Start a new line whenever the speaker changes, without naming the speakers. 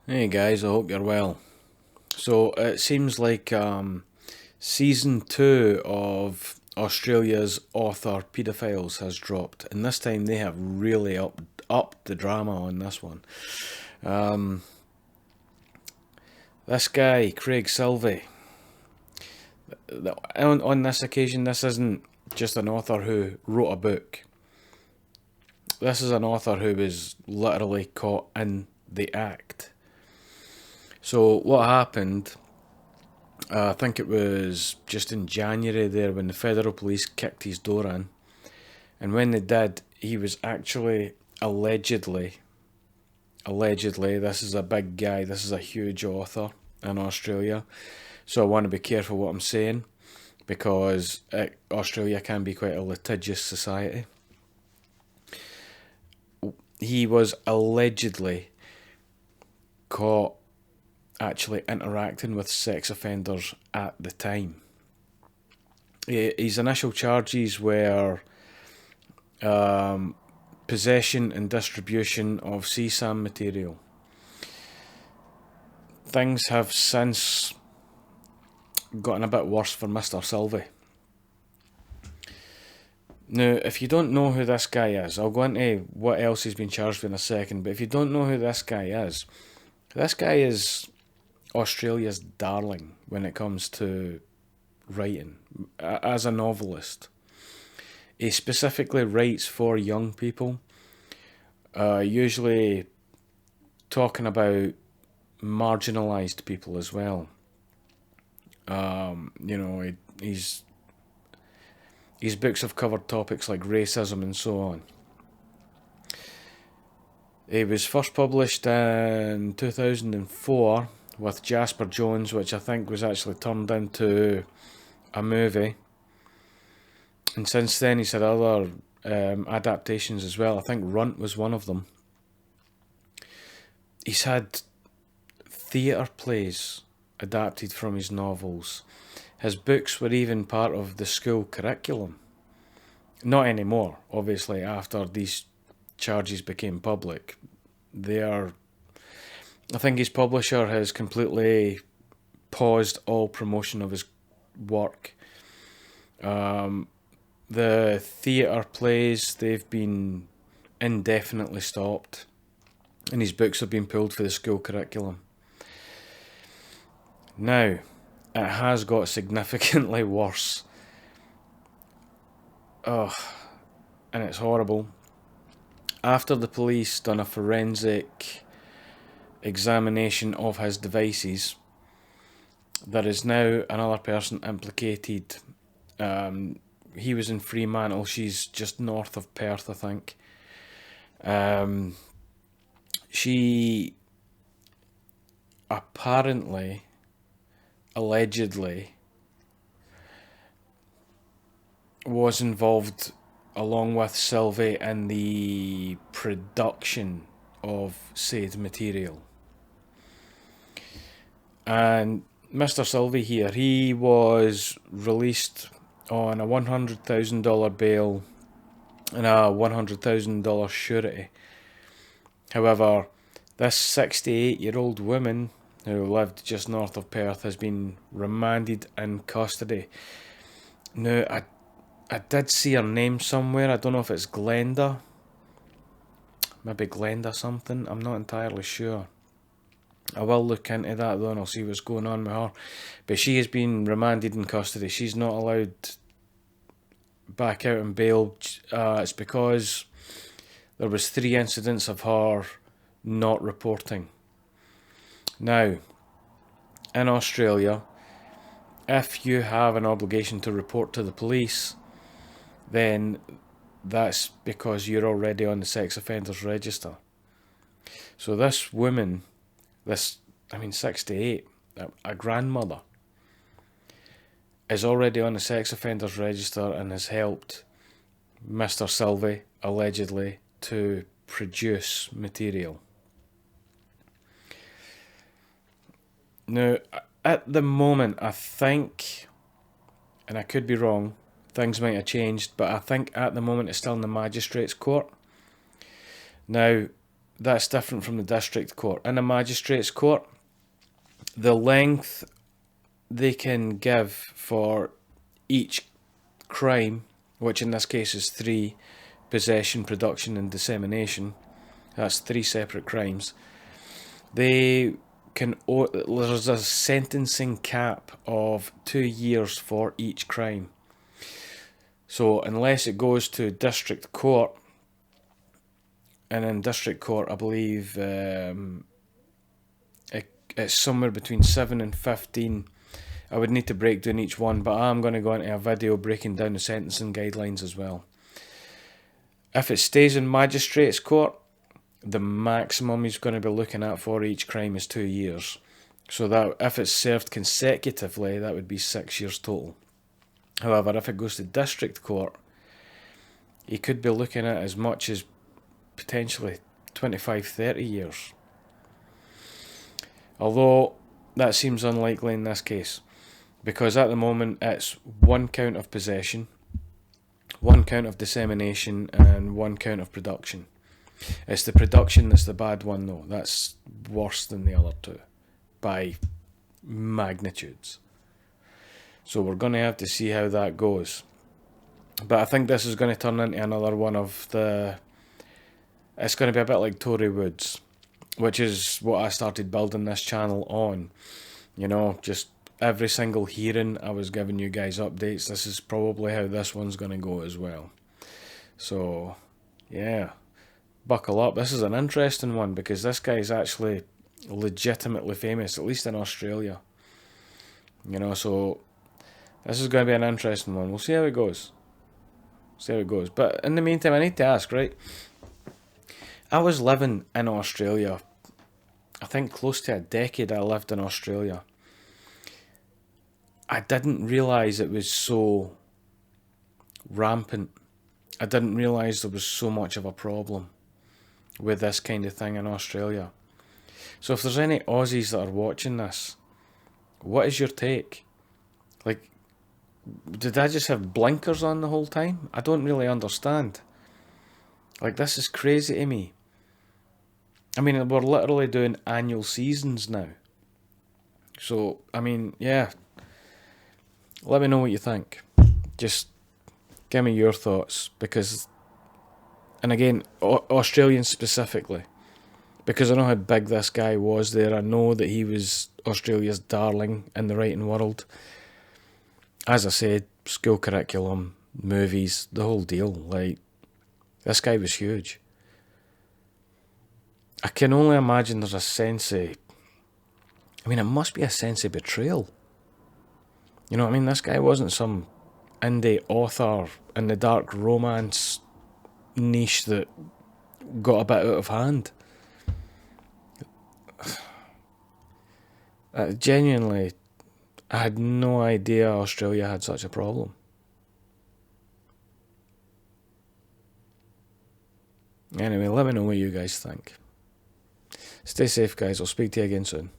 Hey guys, I hope you're well. So it seems like season 2 of Australia's Author Pedophiles has dropped, and this time they have really upped the drama on this one. Um, this guy, Craig Silvey, on this occasion, this isn't just an author who wrote a book. This is an author who was literally caught in the act. So what happened? I think it was just in January there when the federal police kicked his door in. And when they did, he was actually allegedly, this is a big guy, this is a huge author in Australia. So I want to be careful what I'm saying because Australia can be quite a litigious society. He was allegedly caught actually interacting with sex offenders at the time. His initial charges were possession and distribution of CSAM material. Things have since gotten a bit worse for Mr. Silvey. Now, if you don't know who this guy is, I'll go into what else he's been charged with in a second, but if you don't know who this guy is Australia's darling when it comes to writing. As a novelist, he specifically writes for young people, usually talking about marginalised people as well. His books have covered topics like racism and so on. He was first published in 2004 with Jasper Jones, which I think was actually turned into a movie. And since then he's had other adaptations as well. I think Runt was one of them. He's had theatre plays adapted from his novels. His books were even part of the school curriculum. Not anymore, obviously, after these charges became public. I think his publisher has completely paused all promotion of his work. The theatre plays, they've been indefinitely stopped, and his books have been pulled for the school curriculum. Now, it has got significantly worse. Oh, and it's horrible. After the police done a forensic examination of his devices, there is now another person implicated. He was in Fremantle. She's just north of Perth, I think. She apparently, allegedly, was involved along with Sylvie in the production of said material. And Mr. Sylvie here, he was released on a $100,000 bail and a $100,000 surety. However, this 68-year-old woman who lived just north of Perth has been remanded in custody. Now, I did see her name somewhere. I don't know if it's Glenda. Maybe Glenda something. I'm not entirely sure. I will look into that though and I'll see what's going on with her. But she has been remanded in custody. She's not allowed back out on bail. It's because there was 3 incidents of her not reporting. Now, in Australia, if you have an obligation to report to the police, then that's because you're already on the sex offenders register. So this woman, 68, a grandmother, is already on the sex offenders register and has helped Mr. Silvey, allegedly, to produce material. Now, at the moment, I think, and I could be wrong, things might have changed, but I think at the moment it's still in the magistrate's court. Now, that's different from the district court. In a magistrate's court, the length they can give for each crime, which in this case is 3: possession, production and dissemination. That's 3 separate crimes. There's a sentencing cap of 2 years for each crime. So unless it goes to district court, and in district court I believe it's somewhere between 7 and 15. I would need to break down each one, but I'm going to go into a video breaking down the sentencing guidelines as well. If it stays in magistrate's court, the maximum he's going to be looking at for each crime is 2 years. So that if it's served consecutively, that would be 6 years total. However, if it goes to district court, he could be looking at as much as potentially 25-30 years. Although that seems unlikely in this case, because at the moment it's 1 count of possession, 1 count of dissemination and 1 count of production. It's the production that's the bad one though. That's worse than the other 2 by magnitudes. So we're going to have to see how that goes. But I think this is going to turn into another one of the... It's going to be a bit like Tory Woods, which is what I started building this channel on. You know, just every single hearing I was giving you guys updates. This is probably how this one's going to go as well. So, yeah, buckle up. This is an interesting one because this guy's actually legitimately famous, at least in Australia. You know, so this is going to be an interesting one. We'll see how it goes. But in the meantime, I need to ask, right? I was living in Australia. I think close to a decade I lived in Australia. I didn't realise it was so rampant. I didn't realise there was so much of a problem with this kind of thing in Australia. So if there's any Aussies that are watching this, what is your take? Like, did I just have blinkers on the whole time? I don't really understand. Like, this is crazy to me. I mean, we're literally doing annual seasons now. So, I mean, yeah. Let me know what you think. Just give me your thoughts. Because, and again, Australians specifically. Because I know how big this guy was there. I know that he was Australia's darling in the writing world. As I said, school curriculum, movies, the whole deal. Like, this guy was huge. I can only imagine there's a sense of... I mean, it must be a sense of betrayal. You know what I mean? This guy wasn't some indie author in the dark romance niche that got a bit out of hand. Genuinely, I had no idea Australia had such a problem. Anyway, let me know what you guys think. Stay safe, guys. I'll speak to you again soon.